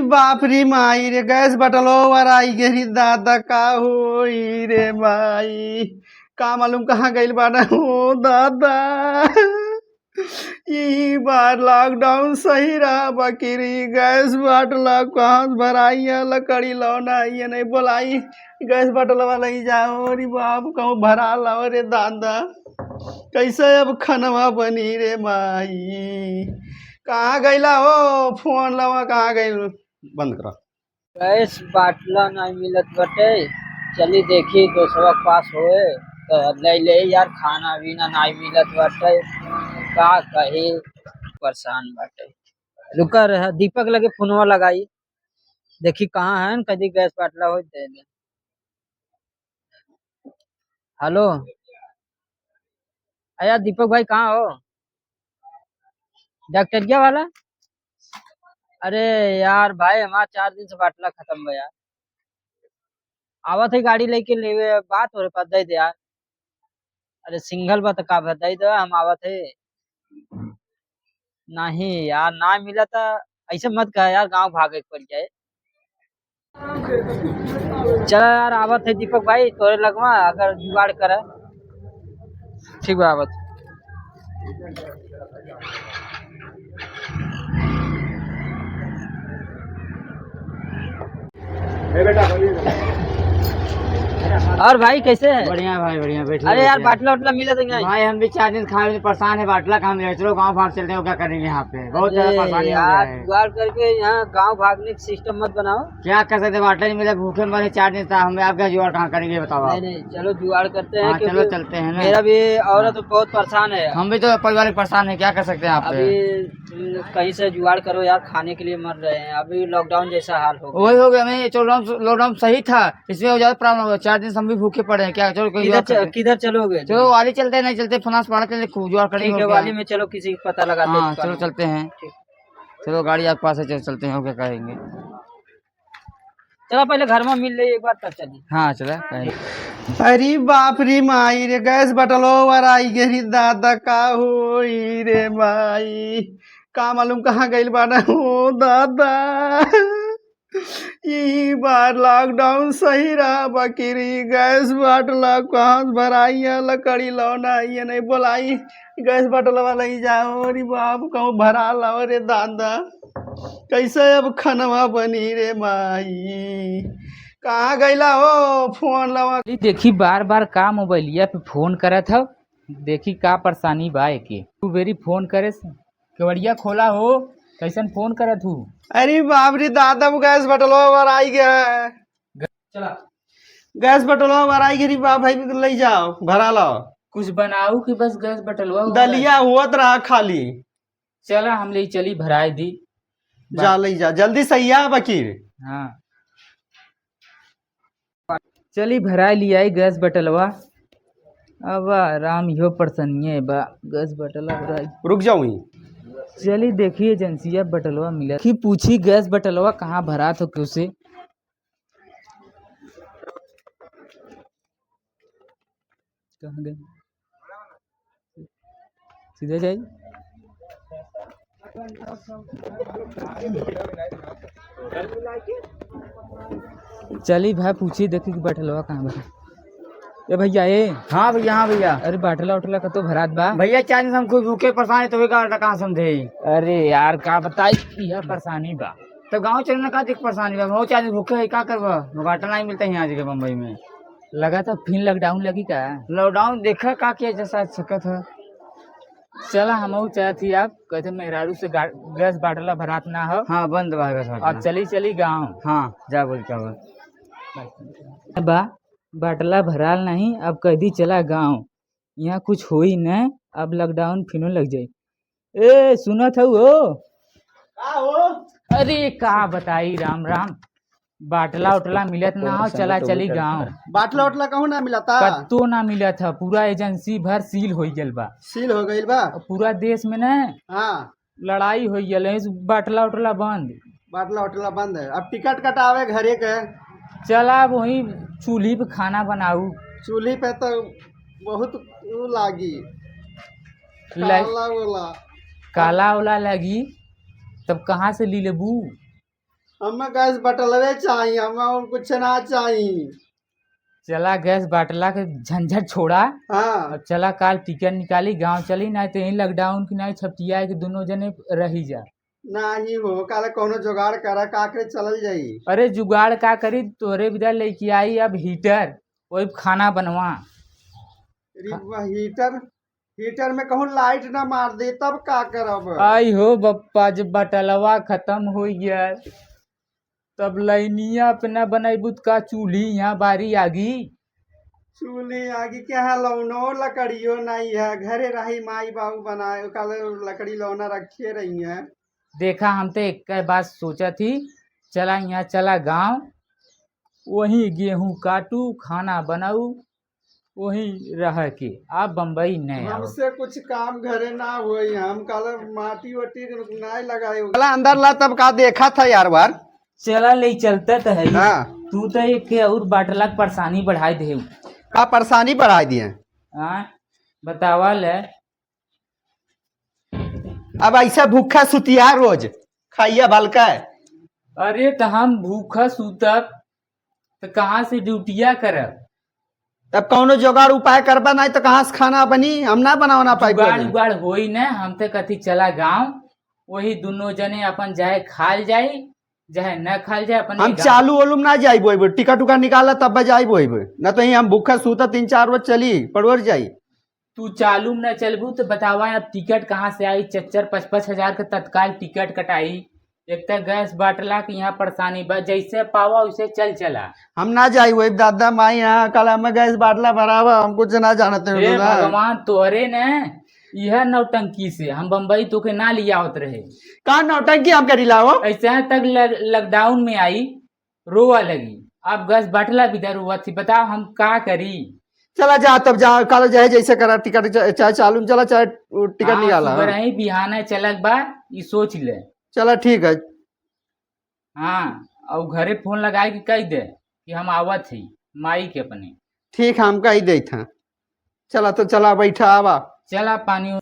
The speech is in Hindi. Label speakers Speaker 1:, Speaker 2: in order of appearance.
Speaker 1: बाप रे माई रे गैस बटलो वराई गेरी दादा का होई रे माई का मालूम कहाँ गइल बाना हो दादा। ई बार लॉकडाउन सही रहा बकरी गैस बाटला कहाँ भराई है लकड़ी लौना ये नहीं बोलाई गैस बाटला वाला ही जाओ रे बाप कहूँ भरा लाओ रे दादा कैसे अब खनवा बनी रे माई कहाँ गइला हो फोन लवा कहाँ गइल बंद करो।
Speaker 2: गैस बाटला नहीं मिलत बटे। चली देखी दोस्तवा के पास होए तो ले ले यार खाना पीना नहीं मिलत बटे। का कही परेशान बटे। रुका रहा दीपक लगे फोनवा लगाई देखी कहाँ है कदी गैस बाटला हो दे दे। हेलो अया दीपक भाई कहाँ हो? डॉक्टरिया वाला? अरे यार भाई हमारा 4 दिन से बाटला खत्म है यार। आवत है गाड़ी लेके लेवे बात हो रहे पास दे दे यार। अरे सिंगल बात का बताई दो हम आवत है। नहीं यार ना मिला था। ऐसे मत कह यार गांव भागे पड़ जाए। चला यार आवत है दीपक भाई तोरे लगवा अगर जुगाड़ करे ठीक बा आवत। और भाई कैसे है?
Speaker 3: बढ़िया भाई बढ़िया बैठे।
Speaker 2: अरे यार बाटला उटला मिला तो नहीं
Speaker 3: भाई हम भी 4 दिन खाने में परेशान है। बाटला काम है चलो गाँव भाग चलते हो क्या करेंगे यहाँ पे बहुत ज्यादा परेशानी हो गया
Speaker 2: यार
Speaker 3: है।
Speaker 2: जुगाड़ करके यहाँ गांव भागने का सिस्टम मत बनाओ।
Speaker 3: क्या कर सकते बाटला नहीं मिला भूखे मरे 4 दिन था हम आप क्या जुगाड़ कहाँ करेंगे बताओ आप।
Speaker 2: नहीं चलो जुगाड़ करते हैं
Speaker 3: हाँ, चलो
Speaker 2: क्योंकि
Speaker 3: चलते हैं ना।
Speaker 2: मेरा भी औरत बहुत परेशान है।
Speaker 3: हम भी तो परिवार परेशान है क्या कर सकते हैं आप पे।
Speaker 2: अभी कहीं से जुगाड़ करो यार खाने के लिए मर रहे हैं। अभी लॉकडाउन जैसा हाल हो गया।
Speaker 3: वही हो गया मैं लॉकडाउन सही था इसमें ज्यादा प्रॉब्लम हो गया। 4 दिन से हम भी भूखे पड़े हैं क्या चलो कोई जुगाड़ करते हैं।
Speaker 2: किधर चलोगे?
Speaker 3: चलो वाली चलते नहीं चलते फनास पड़ा चलते खूब जुगाड़
Speaker 2: ठीक है
Speaker 3: करेंगे।
Speaker 2: वाली में चलो किसी को पता लगाते हैं
Speaker 3: हाँ
Speaker 2: दुकान
Speaker 3: चलो
Speaker 2: में।
Speaker 3: चलते हैं।
Speaker 2: ठीक।
Speaker 3: चलो गाड़ी आपके पास है चलो चलते हैं और क्या करेंगे।
Speaker 2: चलो पहले घर में मिल ले एक बार तब चलिए।
Speaker 3: हाँ चला कहीं।
Speaker 1: अरे बाप रे माई रे गैस बटलो वराई गेरी दादा का होई रे माई का मालूम कहाँ गइल बाना हो दादा। ई बार लॉकडाउन सही रहा बकरी गैस बाटला कहाँ भराई है लकड़ी लौना ये नहीं बोलाई गैस बाटला वाला ही जाओ रे बाप कहूँ भरा लाओ रे दादा कैसे अब खनवा बनी रे माई कहाँ गइला हो फोन लवा।
Speaker 4: देखी बार बार का मोबाइलिया पे फोन करत हव। देखी का परेशानी बा के तू बेरी फोन करे से केवड़िया खोला हो कैसन फोन करत हूँ।
Speaker 1: अरे बाप रे दादा वो गैस बटलो वराई गया है।
Speaker 4: चला
Speaker 1: गैस बटलो वराई गई बाप भाई ले जाओ भरा लो।
Speaker 4: कुछ बनाऊ कि बस गैस बटलवा हो
Speaker 1: दलिया हुआ रहा खाली।
Speaker 4: चला हम ले चली भराई दी
Speaker 1: जा ले जा जल्दी सही है बकीर।
Speaker 4: हाँ चली भराई लिया गैस बटलवा। अब राम यो परसनिये बा गैस बटला भराई।
Speaker 1: रुक जाऊँ
Speaker 4: चली देखिए एजेंसिया बटलवा मिला कि पूछी गैस बटलवा कहाँ भरा तो क्यों से। कहाँ गए सीधे जाइए। चली भाई पूछी देखी कि बटलवा कहाँ भरा। ए भैया ए
Speaker 3: हाँ भैया हाँ भैया।
Speaker 4: अरे बाटला उटला का तो भरात बा
Speaker 3: भैया 4 दिन से हम कोई भूखे परेशान है तो कहाँ समझे।
Speaker 4: अरे यार का बताई यह परेशानी बा।
Speaker 3: तो गाँव चलने का दिक्कत परेशानी है बहुत 4 दिन भूखे है क्या करवा बाटला नहीं मिलता है यहाँ जगह मुंबई में।
Speaker 4: लगा था फिर लॉकडाउन लगी का।
Speaker 3: लॉकडाउन देखा का किया जैसा सकत है।
Speaker 4: चला हम चाहती आप कहते मेहरारू से गैस बाटला भरात ना हो।
Speaker 3: हाँ बंद बा
Speaker 4: और चली चली गाँव।
Speaker 3: हाँ जा बोल क्या
Speaker 4: बा बाटला भराल नहीं अब कदी चला गाँव यहाँ कुछ हो ही न अब लॉकडाउन फिर लग जाये। ए सुना था वो अरे का बताई राम राम बाटला उटला मिलत ना हो चला चली गाँव।
Speaker 1: बाटला उटला कहूँ ना मिला था
Speaker 4: कत्तो ना मिला था पूरा एजेंसी भर सील हो गल बा।
Speaker 1: सील हो गई बा
Speaker 4: पूरा देश में न
Speaker 1: हाँ
Speaker 4: लड़ाई हो गल बाटला उटला बंद।
Speaker 1: बाटला उटला बंद है अब टिकट कटावे घरे के।
Speaker 4: चला अब वही चूल्ही पे खाना बनाऊ।
Speaker 1: चूल्ही पे तो बहुत लागी काला वाला
Speaker 4: काला वाला लगी तब कहाँ से ली लेबू।
Speaker 1: हमें गैस बटलवे चाहिए, हमें और कुछ ना चाहिए।
Speaker 4: चला गैस बाटला के झंझट छोड़ा।
Speaker 1: हाँ
Speaker 4: अब चला काल टिकट निकाली गांव चली, नहीं तो यही लॉकडाउन की नहीं छपटिया के दोनों जने रही जा।
Speaker 1: नहीं हो काले कोनो जुगाड़ करा काकरे चलल जाई।
Speaker 4: अरे जुगाड़ का करी, तोरे बिदा लेके आई अब हीटर, वही खाना बनवा।
Speaker 1: हीटर हीटर में कहूँ लाइट ना मार दे तब का करब।
Speaker 4: आई हो बप्पा, जब बटलवा खत्म हो गया तब लाइनिया अपना बनाई का चूल्ही यहाँ बारी आगी।
Speaker 1: चूल्ही आगे के है लौनो लकड़ियों नहीं है, घरे रही माई बाबू बनाए कल लकड़ी लौना रखे रही है।
Speaker 4: देखा हम तो एक बात सोचा थी, चला यहाँ चला गांव, वहीं गेहूं काटू खाना बनाऊ, वहीं रह के आप बम्बई नहीं आओ।
Speaker 1: हमसे कुछ काम घरे ना हुई, हम कल माटी वटी नहीं लगाए। चला अंदर ला तब का देखा था यार बार।
Speaker 4: चला ले चलता तो है।
Speaker 1: हाँ
Speaker 4: तू तो एक और बाटला के परेशानी बढ़ाई दे।
Speaker 1: का परेशानी बढ़ाई दिए।
Speaker 4: बतावा ले।
Speaker 1: अब ऐसा भूखा सुतिया रोज खाइया भलका है।
Speaker 4: अरे तो हम भूखा सूतब तो कहाँ से ड्यूटिया करब।
Speaker 1: तब कौनो जुगाड़ उपाय करबा नहीं तो कहाँ से खाना बनी, हम ना बनावना पाई।
Speaker 4: जुगाड़ उगाड़ होई न, हम तो कथी चला गांव, वही दोनों जने अपन जाए खाल जाए चाहे न खाल जाए अपन।
Speaker 1: हम चालू ओलूम ना जाइबो, टिकट उका निकाला तब जाइबो न तो हम भूखा सूता 3-4 बजे चली पड़वर जाई।
Speaker 4: तू चालू में न चलबू तो बतावा अब टिकट कहाँ से आई। 4-5 हजार का तत्काल टिकट कटाई। एक तो गैस बाटला की यहाँ परेशानी बस, जैसे पावा वैसे चल चला।
Speaker 1: हम ना जाई वही दादा माई यहाँ कल हमें गैस बाटला भरावा, हम कुछ ना जानते
Speaker 4: हे भगवान तोहरे न यह नौटंकी से हम बम्बई तो के ना लिया होत रहे।
Speaker 1: कहा नौटंकी हम करी लाओ।
Speaker 4: ऐसे तक लॉकडाउन में आई रोवा लगी, अब गैस बाटला भी रोवा थी। बताओ हम का करी।
Speaker 1: चला जा तब जा कल जाए जैसे करा टिकट चाहे चालू में चला चाहे टिकट निकाला।
Speaker 4: ही बिहान चलक बा ये सोच ले।
Speaker 1: चला ठीक है।
Speaker 4: हाँ और घरे फोन लगाए के कह दे कि हम आवत ही माई के अपने।
Speaker 1: ठीक हम कही दे था। चला तो चला बैठा आवा।
Speaker 4: चला पानी